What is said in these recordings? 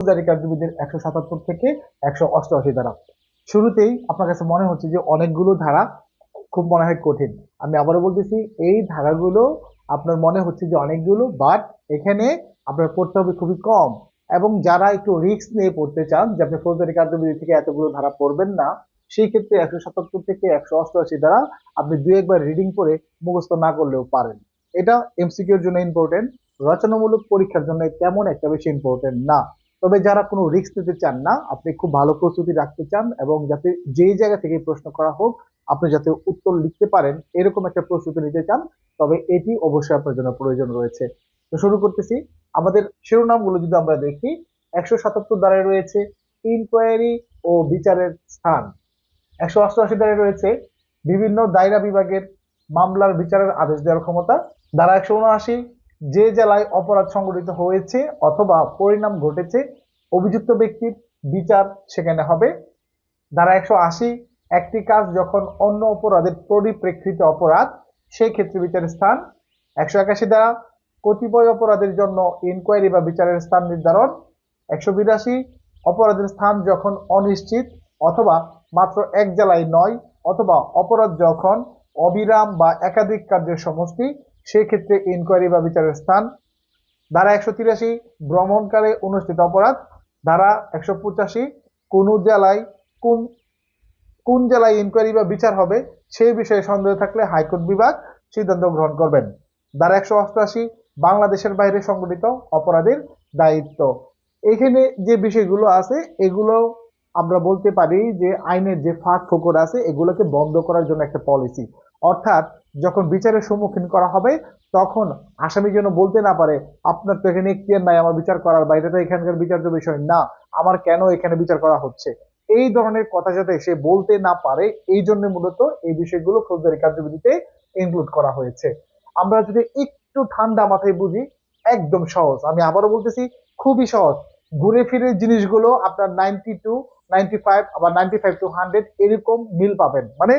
ফৌজদারি কার্যবিধির 177 থেকে 188 ধারা। শুরুতেই আপনার কাছে মনে হচ্ছে যে অনেকগুলো ধারা, খুব মনে হয় কঠিন। আমি আবারও বলতেছি, এই ধারাগুলো আপনার মনে হচ্ছে যে অনেকগুলো, বাট এখানে আপনার পড়তে হবে খুবই কম। এবং যারা একটু রিস্ক নিয়ে পড়তে চান যে আপনি ফৌজদারি কার্যবিধি থেকে এতগুলো ধারা পড়বেন না, সেই ক্ষেত্রে 177 থেকে 188 ধারা আপনি দুই একবার রিডিং করে মুখস্থ না করলেও পারেন। এটা এমসিকিউর জন্য ইম্পর্টেন্ট, রচনামূলক পরীক্ষার জন্য তেমন একটা বেশি ইম্পর্টেন্ট না। তবে যারা কোনো রিস্ক নিতে চান না, আপনি খুব ভালো প্রস্তুতি রাখতে চান এবং যাতে যেই জায়গা থেকে প্রশ্ন করা হোক আপনি যাতে উত্তর লিখতে পারেন এরকম একটা প্রস্তুতি নিতে চান, তবে এটি অবশ্যই আপনার জন্য প্রয়োজন রয়েছে। তো শুরু করতেছি। আমাদের শিরোনামগুলো যদি আমরা দেখি, 177 ধারায় রয়েছে ইনকোয়ারি ও বিচারের স্থান। 188 ধারায় রয়েছে বিভিন্ন দায়রা বিভাগের মামলার বিচারের আদেশ দেওয়ার ক্ষমতা। ধারা 179, যে জেলায় অপরাধ সংঘটিত হয়েছে অথবা পরিণাম ঘটেছে অভিযুক্ত ব্যক্তির বিচার সেখানে হবে। ধারা 180, একটি কাজ যখন অন্য অপরাধের পরিপ্রেক্ষিতে অপরাধ, সেই ক্ষেত্রে বিচারের স্থান। 181 ধারা, কতিপয় অপরাধের জন্য ইনকোয়ারি বা বিচারের স্থান নির্ধারণ। 182, অপরাধের স্থান যখন অনিশ্চিত অথবা মাত্র এক জেলায় নয়, অথবা অপরাধ যখন অবিরাম বা একাধিক কার্যের সমষ্টি, সেই ক্ষেত্রে ইনকোয়ারি বা বিচারের স্থান। ধারা 183, ভ্রমণকালে অনুষ্ঠিত অপরাধ। ধারা 185, কোন জেলায় কোন কোন জেলায় ইনকোয়ারি বা বিচার হবে সেই বিষয়ে সন্দেহ থাকলে হাইকোর্ট বিভাগ সিদ্ধান্ত গ্রহণ করবেন। ধারা 188, বাংলাদেশের বাইরে সংঘটিত অপরাধের দায়িত্ব। এখানে যে বিষয়গুলো আছে এগুলো আমরা বলতে পারি যে আইনের যে ফাঁক ফোকর আছে এগুলোকে বন্ধ করার জন্য একটা পলিসি। অর্থাৎ যখন বিচারের সম্মুখীন করা হবে তখন আসামি যেন বলতে না পারে আপনার তো এখানে এখতিয়ার নাই আমার বিচার করার, বাইরে তো এখানকার বিচার্য বিষয় না, আমার কেন এখানে বিচার করা হচ্ছে, এই ধরনের কথা যাতে সে বলতে না পারে, এই জন্য মূলত এই বিষয়গুলো ফৌজদারি কার্যবিধিতে ইনক্লুড করা হয়েছে। আমরা যদি একটু ঠান্ডা মাথায় বুঝি, একদম সহজ, আমি আবারও বলতেছি খুবই সহজ। ঘুরে ফিরে জিনিসগুলো আপনার 92, 95 আবার 95 to 100 এরকম মিল পাবেন, মানে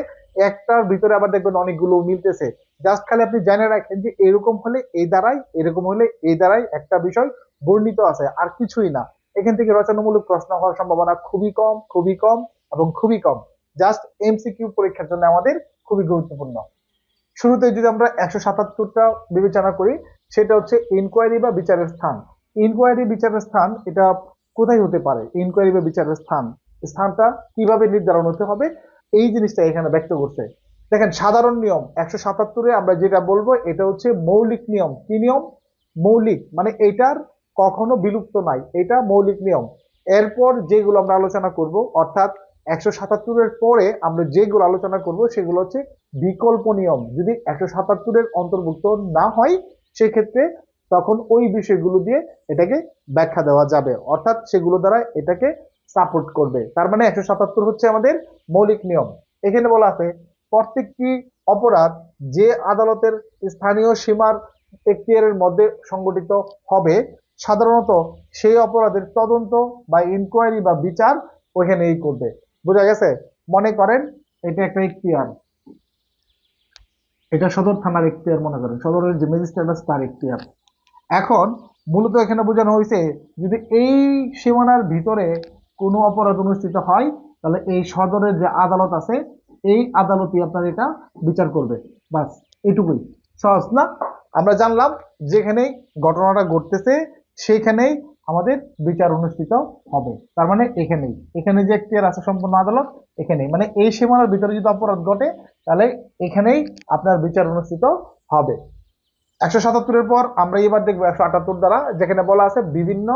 একটার ভিতরে আবার দেখবেন অনেকগুলো মিলতেছে। জাস্ট খালি আপনি জেনে রাখেন যে এরকম হলে এই দ্বারাই, এরকম হলে এই দ্বারাই একটা বিষয় বর্ণিত আছে, আর কিছুই না। এখান থেকে রচনামূলক প্রশ্ন হওয়ার সম্ভাবনা খুবই কম, খুবই কম এবং খুবই কম। জাস্ট এমসিকিউ পরীক্ষার জন্য আমাদের খুবই গুরুত্বপূর্ণ। শুরুতে যদি আমরা 177টা বিবেচনা করি, সেটা হচ্ছে ইনকোয়ারি বা বিচারের স্থান। ইনকোয়ারি বিচারের স্থান এটা কোথায় হতে পারে? ইনকোয়ারি বা বিচারের স্থান, স্থানটা কিভাবে নির্ধারণ হতে হবে এই জিনিসটা এখানে ব্যক্ত করছে। দেখেন, সাধারণ নিয়ম 177-এ আমরা যেটা বলবো এটা হচ্ছে মৌলিক নিয়ম। কি নিয়ম? মৌলিক, মানে এটার কখনো বিলুপ্ত নাই, এটা মৌলিক নিয়ম। এরপর যেগুলো আমরা আলোচনা করব, অর্থাৎ 177-এর পরে আমরা যেগুলো আলোচনা করব সেগুলো হচ্ছে বিকল্প নিয়ম। যদি 177-এর অন্তর্ভুক্ত না হয় সেক্ষেত্রে তখন ওই বিষয়গুলো দিয়ে এটাকে ব্যাখ্যা দেওয়া যাবে, অর্থাৎ সেগুলো দ্বারা এটাকে সাপোর্ট করবে। তার মানে 177 হচ্ছে আমাদের মৌলিক নিয়ম। এখানে বলা আছে প্রত্যেকটি অপরাধ যে আদালতের স্থানীয় সীমার এখতিয়ারের মধ্যে সংগঠিত হবে, সাধারণত সেই অপরাধের তদন্ত বা ইনকোয়ারি বা বিচার ওইখানেই করবে। বোঝা গেছে? মনে করেন এটা একটা এখতিয়ার, এটা সদর থানার এখতিয়ার, মনে করেন সদরের যে ম্যাজিস্ট্রেট আছে তার এখতিয়ার। এখন মূলত এখানে বোঝানো হয়েছে যদি এই সীমানার ভিতরে কোনো অপরাধ অনুষ্ঠিত হয় তাহলে এই সদরের যে আদালত আছে এই আদালতই আপনার এটা বিচার করবে। বাস, এটুকুই। সহজ না? আমরা জানলাম যেখানেই ঘটনাটা ঘটতেছে সেখানেই আমাদের বিচার অনুষ্ঠিত হবে। তার মানে এখানেই, এখানে যে এখতিয়ার আছে সম্পূর্ণ আদালত এখানেই, মানে এই সীমানার ভিতরে যদি অপরাধ ঘটে তাহলে এখানেই আপনার বিচার অনুষ্ঠিত হবে। 177-এর পর আমরা এবার দেখবো 178 দ্বারা, যেখানে বলা আছে বিভিন্ন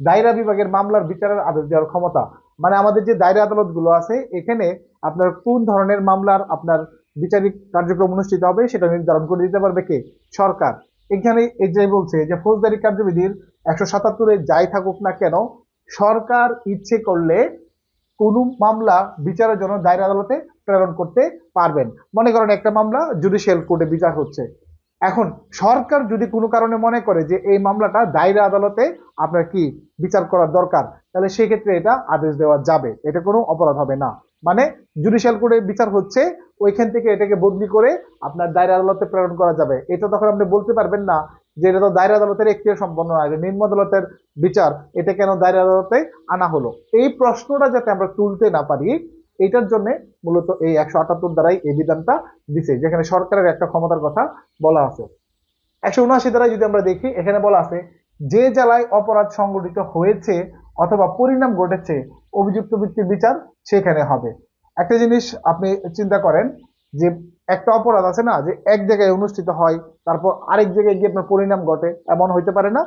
দায়রা বিভাগের মামলার বিচারের আদেশ দেওয়ার ক্ষমতা। মানে আমাদের যে দায়রা আদালত গুলো আছে এখানে আপনার কোন ধরনের মামলার আপনার বিচারিক কার্যক্রম অনুষ্ঠিত হবে সেটা নির্ধারণ করে দিতে পারবে কে? সরকার। এখানে এই যে বলছে যে ফৌজদারি কার্যবিধির 177-এ যাই থাকুক না কেন, সরকার ইচ্ছে করলে কোন মামলা বিচারের জন্য দায়রা আদালতে প্রেরণ করতে পারবেন। মনে করেন একটা মামলা জুডিশিয়াল কোর্টে বিচার হচ্ছে, এখন সরকার যদি কোনো কারণে মনে করে যে এই মামলাটা দায়রা আদালতে আপনার কি বিচার করার দরকার, তাহলে সেক্ষেত্রে এটা আদেশ দেওয়া যাবে, এটা কোনো অপরাধ হবে না। মানে জুডিশিয়াল কোর্টে বিচার হচ্ছে, ওইখান থেকে এটাকে বদলি করে আপনার দায়রা আদালতে প্রেরণ করা যাবে। এটা তখন আপনি বলতে পারবেন না যে এটা তো দায়রা আদালতের এখতিয়ার সম্পন্ন নয়, নিম্ন আদালতের বিচার, এটা কেন দায়রা আদালতে আনা হলো? এই প্রশ্নটা যাতে আমরা তুলতে না পারি, এটার জন্য মূলত এই 178 দ্বারাই এই বিধানটা দিছে, যেখানে সরকারের একটা ক্ষমতার কথা বলা আছে। 179 দ্বারাই যদি আমরা দেখি, এখানে বলা আছে যে জেলায় অপরাধ সংঘটিত হয়েছে অথবা পরিণাম ঘটেছে অভিযুক্ত ব্যক্তির বিচার সেখানে হবে। একটা জিনিস আপনি চিন্তা করেন যে একটা অপরাধ আছে না, যে এক জায়গায় অনুষ্ঠিত হয় তারপর আরেক জায়গায় গিয়ে আপনার পরিণাম ঘটে, এমন হইতে পারে না?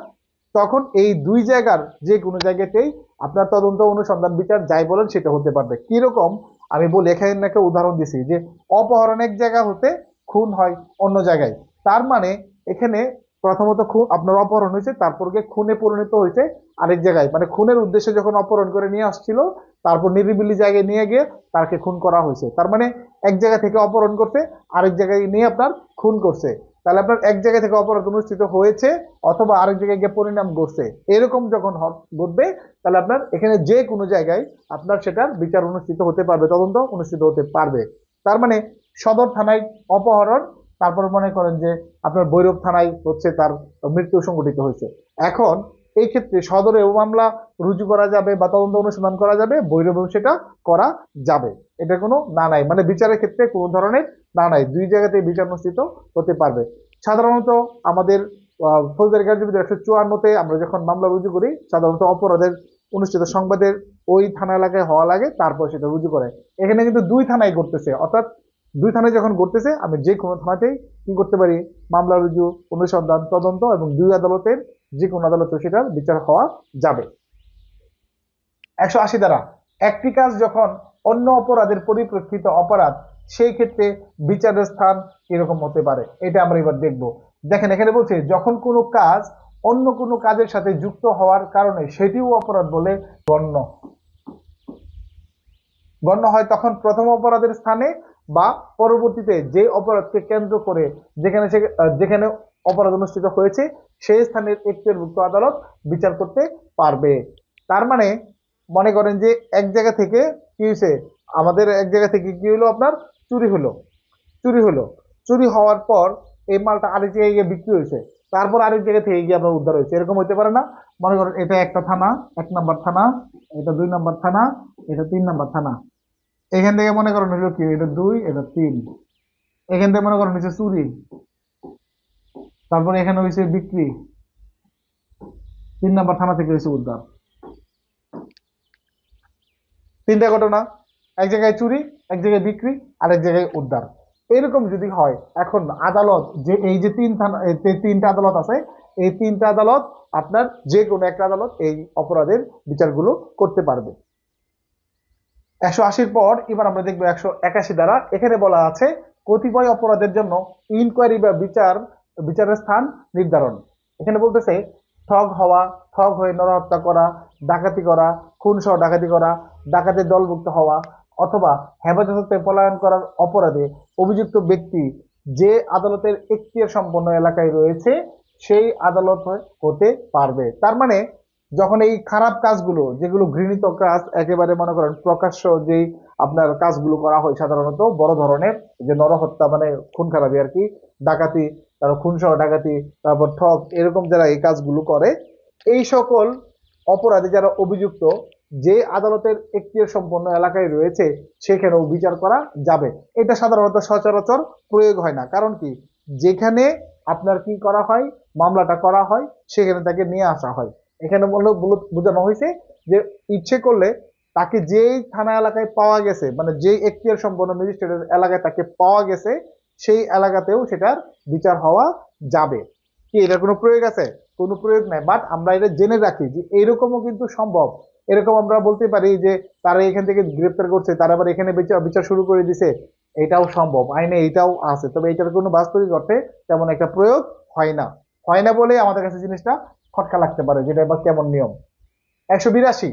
তখন এই দুই জায়গার যে কোনো জায়গাতেই আপনার তদন্ত অনুসন্ধান বিচার যাই বলেন সেটা হতে পারবে। কিরকম আমি বলি, এখানে একটা উদাহরণ দিছি যে অপহরণ এক জায়গা হতে খুন হয় অন্য জায়গায়। তার মানে এখানে প্রথমত খুন আপনার অপহরণ হয়েছে, তারপর গিয়ে খুনে পরিণত হয়েছে আরেক জায়গায়, মানে খুনের উদ্দেশ্যে যখন অপহরণ করে নিয়ে আসছিল তারপর নিরিবিলি জায়গায় নিয়ে গিয়ে তাকে খুন করা হয়েছে। তার মানে এক জায়গা থেকে অপহরণ করছে, আরেক জায়গায় নিয়ে আপনার খুন করছে। তাহলে আপনার এক জায়গা থেকে অপরাধ অনুষ্ঠিত হয়েছে অথবা আরেক জায়গায় গিয়ে পরিণাম ঘটছে, এরকম যখন ঘটবে তাহলে আপনার এখানে যে কোনো জায়গায় আপনার সেটার বিচার অনুষ্ঠিত হতে পারবে, তদন্ত অনুষ্ঠিত হতে পারবে। তার মানে সদর থানায় অপহরণ, তারপর মনে করেন যে আপনার ভৈরব থানায় হচ্ছে তার মৃত্যু সংঘটিত হয়েছে। এখন এই ক্ষেত্রে সদরেও মামলা রুজু করা যাবে বা তদন্ত অনুসন্ধান করা যাবে, ভৈরবেও সেটা করা যাবে। এটা কোনো না নাই, মানে বিচারের ক্ষেত্রে কোনো ধরনের না নাই, দুই জায়গাতে বিচার অনুষ্ঠিত হতে পারবে। সাধারণত আমাদের ফৌজদারি কার্যবিধি 154-তে আমরা যখন মামলা রুজু করি, সাধারণত অপরাধের অনুষ্ঠিত সংবাদের ওই থানা এলাকায় হওয়া লাগে, তারপর সেটা রুজু করে। এখানে কিন্তু দুই থানায় করতেছে, অর্থাৎ দুই থানায় যখন করতেছে আমি যে কোনো থানাতেই কি করতে পারি, মামলা রুজু, অনুসন্ধান, তদন্ত এবং দুই আদালতের যে কোনো আদালতে সেটার বিচার হওয়া যাবে। 180 দ্বারা একটি কাজ যখন অন্য অপরাধের পরিপ্রেক্ষিত অপরাধ, সেই ক্ষেত্রে বিচারের স্থান কিরকম হতে পারে এটা আমরা এবার দেখব। দেখেন এখানে বলছে যখন কোনো কাজ অন্য কোনো কাজের সাথে যুক্ত হওয়ার কারণে সেটিও অপরাধ বলে গণ্য গণ্য হয়, তখন প্রথম অপরাধের স্থানে বা পরবর্তীতে যে অপরাধকে কেন্দ্র করে যেখানে অপরাধ অনুষ্ঠিত হয়েছে সেই স্থানের এখতিয়ারভুক্ত আদালত বিচার করতে পারবে। তার মানে মনে করেন যে এক জায়গা থেকে কি হয়েছে, আমাদের এক জায়গা থেকে কি হলো, আপনার চুরি হলো, চুরি হওয়ার পর এই মালটা আরেক জায়গায় গিয়ে বিক্রি হয়েছে, তারপর আরেক জায়গা থেকে গিয়ে আপনার উদ্ধার হয়েছে, এরকম হতে পারে না? মনে করেন এটা একটা থানা, 1 নম্বর থানা, এটা 2 নম্বর থানা, এটা 3 নম্বর থানা। এখান থেকে মনে করেন হলো কি, এটা 2, এটা 3। এখান থেকে মনে করেন হচ্ছে চুরি, তারপর এখানে হয়েছে বিক্রি, 3 নম্বর থানা থেকে হয়েছে উদ্ধার। তিনটা ঘটনা, এক জায়গায় চুরি, এক জায়গায় বিক্রি, আরেক জায়গায় উদ্ধার। এরকম যদি হয়, এখন আদালত যে এই যে তিনটা আদালত আছে, এই তিনটা আদালত আপনার যে কোনো একটা আদালত এই অপরাধের বিচারগুলো করতে পারবে। 180-র পর এবার আমরা দেখবো 181 দ্বারা। এখানে বলা আছে কতিপয় অপরাধের জন্য ইনকোয়ারি বা বিচারের স্থান নির্ধারণ। এখানে বলতেছে ঠগ হওয়া, ঠগ হয়ে নরহত্যা করা, ডাকাতি করা, খুন সহ ডাকাতি করা, ডাকাতের দলভুক্ত হওয়া অথবা হেফাজত হতে পলায়ন করার অপরাধে অভিযুক্ত ব্যক্তি যে আদালতের এখতিয়ার সম্পন্ন এলাকায় রয়েছে সেই আদালত হতে পারবে। তার মানে যখন এই খারাপ কাজগুলো, যেগুলো ঘৃণিত কাজ, একেবারে মনে করেন প্রকাশ্য যেই আপনার কাজগুলো করা হয়, সাধারণত বড় ধরনের যে নরহত্যা মানে খুন খারাপি আর কি, ডাকাতি, তারপর খুন সহ ডাকাতি, তারপর ঠগ, এরকম যারা এই কাজগুলো করে, এই সকল অপরাধে যারা অভিযুক্ত যে আদালতের এখতিয়ার সম্পন্ন এলাকায় রয়েছে সেখানেও বিচার করা যাবে। এটা সাধারণত সচরাচর প্রয়োগ হয় না, কারণ কি, যেখানে আপনার কি করা হয়, মামলাটা করা হয়, সেখানে তাকে নিয়ে আসা হয়। এখানে বোঝানো হয়েছে যে ইচ্ছে করলে তাকে যেই থানা এলাকায় পাওয়া গেছে, মানে যেই এখতিয়ার সম্পন্ন ম্যাজিস্ট্রেটের এলাকায় তাকে পাওয়া গেছে, সেই এলাকাতেও সেটার বিচার হওয়া যাবে। কি এটা কোনো প্রয়োগ আছে? কোনো প্রয়োগ নাই, বাট আমরা এটা জেনে রাখি যে এইরকমও কিন্তু সম্ভব। এরকম আমরা বলতে পারি যে তারা এখান থেকে গ্রেপ্তার করছে, তারা আবার এখানে বিচার শুরু করে দিছে, এটাও সম্ভব, আইনে এটাও আছে, তবে এটার কোনো বাস্তবিক অর্থে তেমন একটা প্রয়োগ হয় না বলে আমাদের কাছে জিনিসটা খটকা লাগতে পারে, যেটা এবার কেমন নিয়ম। 182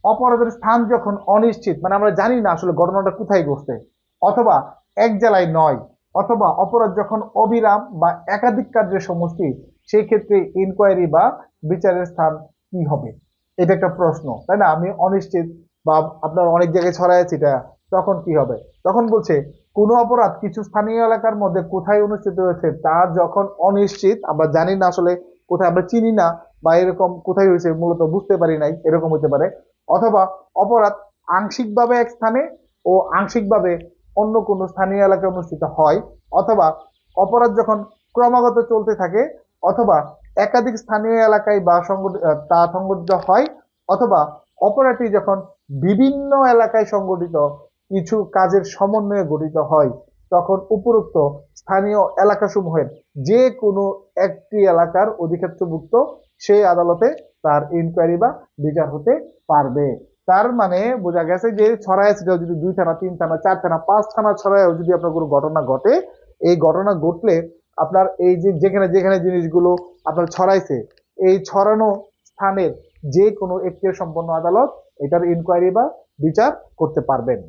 অপরাধের স্থান যখন অনিশ্চিত, মানে আমরা জানি না আসলে ঘটনাটা কোথায় ঘটছে, অথবা এক জেলায় নয়, অথবা অপরাধ যখন অবিরাম বা একাধিক কার্যের সমষ্টি, সেই ক্ষেত্রে ইনকোয়ারি বা বিচারের স্থান কি হবে? এটা একটা প্রশ্ন, তাই না? আমি অনিশ্চিত বা আপনার অনেক জায়গায় ছড়াই আছে, এটা তখন কি হবে? তখন বলছে কোনো অপরাধ কিছু স্থানীয় এলাকার মধ্যে কোথায় অনুষ্ঠিত হয়েছে তা যখন অনিশ্চিত, আমরা জানি না আসলে কোথায়, আমরা চিনি না, বা এরকম কোথায় হয়েছে মূলত বুঝতে পারি নাই, এরকম হতে পারে। অথবা অপরাধ আংশিকভাবে এক স্থানে ও আংশিকভাবে অন্য কোনো স্থানীয় এলাকায় অনুষ্ঠিত হয়, অথবা অপরাধ যখন ক্রমাগত চলতে থাকে, অথবা একাধিক স্থানীয় এলাকায় বা তা সংগঠিত হয়, অথবা অপরাধটি যখন বিভিন্ন এলাকায় সংগঠিত কিছু কাজের সমন্বয়ে গঠিত হয়, তখন উপরোক্ত স্থানীয় এলাকাসমূহের যে কোনো একটি এলাকার অধিক্ষেত্রভুক্ত সেই আদালতে তার ইনকোয়ারি বা বিচার হতে পারবে। তার মানে বোঝা গেছে যে ছড়ায় ছিটাও যদি 2 থানা 3 থানা 4 থানা 5 থানা ছড়ায়ও যদি আপনার কোনো ঘটনা ঘটে, এই ঘটনা ঘটলে আপনার এই যে যেখানে যেখানে জিনিসগুলো আপনার ছড়াইছে, এই ছড়ানো স্থানের যে কোনো এখতিয়ার সম্পন্ন আদালত এটার ইনকোয়ারি বা বিচার করতে পারবেন।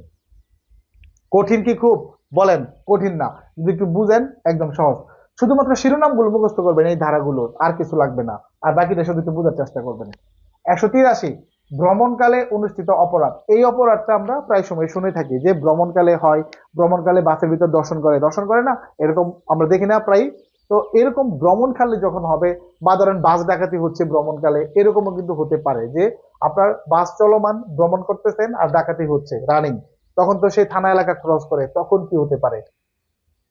কঠিন কি খুব? বলেন কঠিন না, যদি একটু বুঝেন একদম সহজ। শুধুমাত্র শিরোনামগুলো মুখস্থ করবেন এই ধারাগুলো, আর কিছু লাগবে না, আর বাকিটা শুধু একটু বোঝার চেষ্টা করবেন। 183 ভ্রমণকালে অনুষ্ঠিত অপরাধ। এই অপরাধটা আমরা প্রায় সময় শুনে থাকি যে ভ্রমণকালে হয়, ভ্রমণকালে বাসের ভিতর দর্শন করে না, এরকম আমরা দেখি না প্রায়। তো এরকম ভ্রমণকালে যখন হবে, বা ধরেন বাস ডাকাতি হচ্ছে ভ্রমণকালে, এরকমও কিন্তু হতে পারে যে আপনার বাস চলমান ভ্রমণ করতেছেন আর ডাকাতি হচ্ছে রানিং, তখন তো সেই থানা এলাকা ক্রস করে, তখন কি হতে পারে?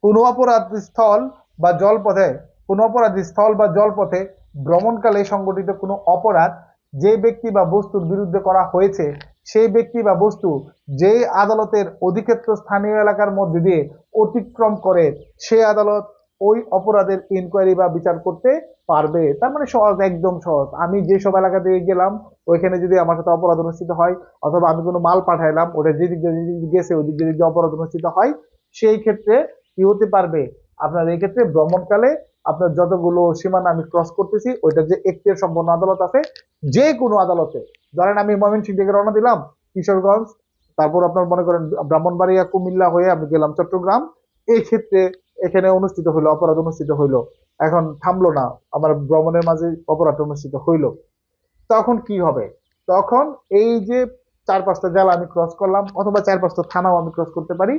কোনো অপরাধ স্থল বা জলপথে কোনো অপরাধী স্থল বা জলপথে ভ্রমণকালে সংগঠিত কোনো অপরাধ যে ব্যক্তি বা বস্তুর বিরুদ্ধে করা হয়েছে, সেই ব্যক্তি বা বস্তু যে আদালতের অধিক্ষেত্র স্থানীয় এলাকার মধ্যে দিয়ে অতিক্রম করে, সে আদালত ওই অপরাধের ইনকোয়ারি বা বিচার করতে পারবে। তার মানে সহজ, একদম সহজ। আমি যেসব এলাকা দিয়ে গেলাম, ওইখানে যদি আমার সাথে অপরাধ অনুষ্ঠিত হয়, অথবা আমি কোনো মাল পাঠাইলাম, ওটা যেদিক দিয়ে গেছে ওই দিক দিয়ে যদি অপরাধ অনুষ্ঠিত হয়, সেই ক্ষেত্রে কি হতে পারবে? আপনার এই ক্ষেত্রে ভ্রমণকালে আপনার যতগুলো সীমানা আমি ক্রস করতেছি, ওইটা যে এখতিয়ার সম্পন্ন আদালত আছে, যে কোনো আদালতে, ধরেন আমি ময়মনসিংহ থেকে রওনা দিলাম কিশোরগঞ্জ, তারপর আপনার মনে করেন ব্রাহ্মণবাড়িয়া কুমিল্লা হয়ে আমি গেলাম চট্টগ্রাম, এই ক্ষেত্রে এখানে অনুষ্ঠিত হইলো, অপরাধ অনুষ্ঠিত হইলো, এখন থামলো না, আমার ভ্রমণের মাঝে অপরাধ অনুষ্ঠিত হইলো, তখন কি হবে? তখন এই যে 4-5টা জেলা আমি ক্রস করলাম, অথবা 4-5টা থানাও আমি ক্রস করতে পারি,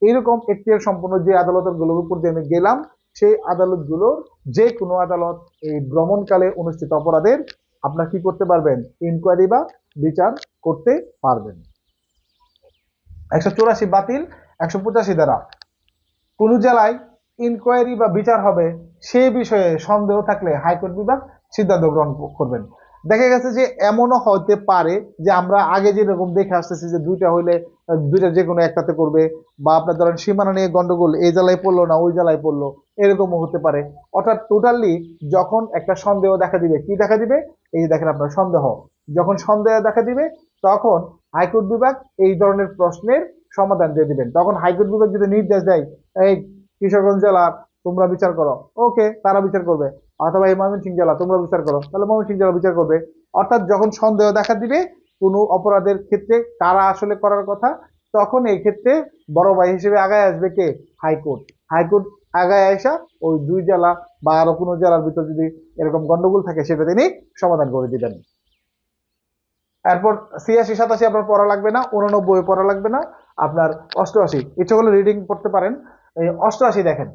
এরকম এখতিয়ার সম্পন্ন যে আদালতের গুলোর উপর দিয়ে আমি গেলাম, সেই আদালতগুলোর যে কোনো আদালত এই ভ্রমণকালে অনুষ্ঠিত অপরাধের আপনার কি করতে পারবেন? ইনকোয়ারি বা বিচার করতে পারবেন। 184 বাতিল। 185 দ্বারা কোন জেলায় ইনকোয়ারি বা বিচার হবে সে বিষয়ে সন্দেহ থাকলে হাইকোর্ট বিভাগ সিদ্ধান্ত গ্রহণ করবেন। দেখা গেছে যে এমনও হতে পারে যে আমরা আগে যেরকম দেখে আসতেছি যে দুইটা হইলে দুইটা যে কোনো একটাতে করবে, বা আপনার ধরেন সীমানা নিয়ে গন্ডগোল, এই জেলায় পড়লো না ওই জেলায় পড়লো, এরকমও হতে পারে। অর্থাৎ টোটালি যখন একটা সন্দেহ দেখা দিবে, কি দেখা দিবে? এই যে দেখেন আপনার সন্দেহ, যখন সন্দেহ দেখা দিবে, তখন হাইকোর্ট বিভাগ এই ধরনের প্রশ্নের সমাধান দিয়ে দিবেন। তখন হাইকোর্ট বিভাগ যদি নির্দেশ দেয়, এই কিশোরগঞ্জ জেলা তোমরা বিচার করো, ওকে, তারা বিচার করবে। অথবা এই ময়মনসিংহ জেলা তোমরা বিচার করো, তাহলে ময়মনসিংহ জেলা বিচার করবে। অর্থাৎ যখন সন্দেহ দেখা দিবে কোনো অপরাধের ক্ষেত্রে কারা আসলে করার কথা, তখন এই ক্ষেত্রে বড় ভাই হিসেবে আগায় আসবে কে? হাইকোর্ট। হাইকোর্ট আগায় আসা ওই 2 জেলা বা আরো কোনো জেলার ভিতর যদি এরকম গন্ডগোল থাকে, সেটা তিনি সমাধান করে দিবেন। এরপর 86-87 আপনার পড়া লাগবে না, 89 পড়া লাগবে না, আপনার 88 ইচ্ছা করলে রিডিং পড়তে পারেন। এই 88 দেখেন,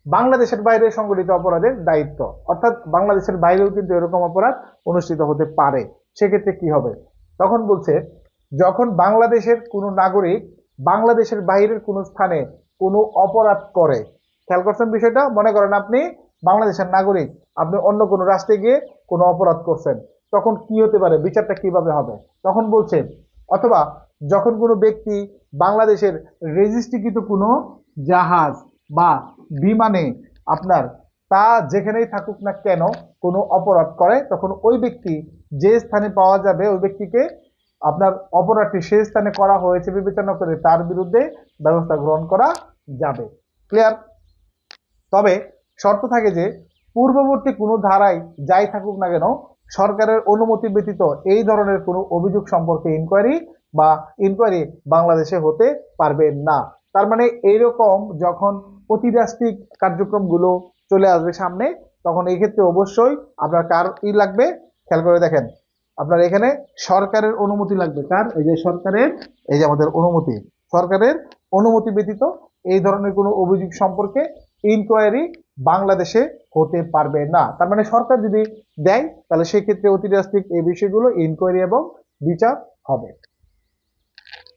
বাংলাদেশের বাইরে সংগঠিত অপরাধের দায়িত্ব, অর্থাৎ বাংলাদেশের বাইরেও কিন্তু এরকম অপরাধ অনুষ্ঠিত হতে পারে, সেক্ষেত্রে কি হবে? তখন বলছে, যখন বাংলাদেশের কোনো নাগরিক বাংলাদেশের বাইরের কোনো স্থানে কোনো অপরাধ করে, খেয়াল করছেন বিষয়টা? মনে করেন আপনি বাংলাদেশের নাগরিক, আপনি অন্য কোনো রাষ্ট্রে গিয়ে কোনো অপরাধ করছেন, তখন কি হতে পারে? বিচারটা কিভাবে হবে? তখন বলছে, অথবা যখন কোনো ব্যক্তি বাংলাদেশের রেজিস্ট্রিকৃত কোনো জাহাজ বা বিমানে আপনার তা যেখানেই থাকুক না কেন কোনো অপরাধ করে, তখন ওই ব্যক্তি যে স্থানে পাওয়া যাবে, ওই ব্যক্তিকে আপনার অপরাধটি সেই স্থানে করা হয়েছে বিবেচনা করে তার বিরুদ্ধে ব্যবস্থা গ্রহণ করা যাবে। ক্লিয়ার? তবে শর্ত থাকে যে পূর্ববর্তী কোনো ধারায় যাই থাকুক না কেন, সরকারের অনুমতি ব্যতীত এই ধরনের কোনো অভিযোগ সম্পর্কে ইনকোয়ারি বাংলাদেশে হতে পারবে না। তার মানে এইরকম যখন অতিরাষ্ট্রিক কার্যক্রমগুলো চলে আসবে সামনে, তখন এই ক্ষেত্রে অবশ্যই আপনার কার লাগবে? খেয়াল করে দেখেন, আপনার এখানে সরকারের অনুমতি লাগবে। কার? এই যে সরকারের, এই যে আমাদের অনুমতি, সরকারের অনুমতি ব্যতীত এই ধরনের কোনো অভিযোগ সম্পর্কে ইনকোয়ারি বাংলাদেশে হতে পারবে না। তার মানে সরকার যদি দেয় তাহলে সেক্ষেত্রে অতি ড্রাস্টিক এই বিষয়গুলো ইনকোয়ারি এবং বিচার হবে।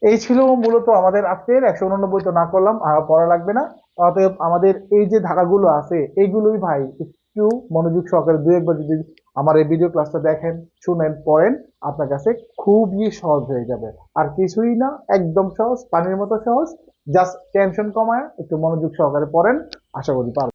এই ছিল মূলত আমাদের আজকের 189 তো না করলাম, আর পড়া লাগবে না। অতএব আমাদের এই যে ধারাগুলো আছে এইগুলোই ভাই একটু মনোযোগ সহকারে দুই একবার যদি আমার এই ভিডিও ক্লাসটা দেখেন, শুনেন, পড়েন, আপনার কাছে খুবই সহজ হয়ে যাবে। আর কিছুই না, একদম সহজ, পানির মতো সহজ। জাস্ট টেনশন কমায় একটু মনোযোগ সহকারে পড়েন, আশা করি পারবেন।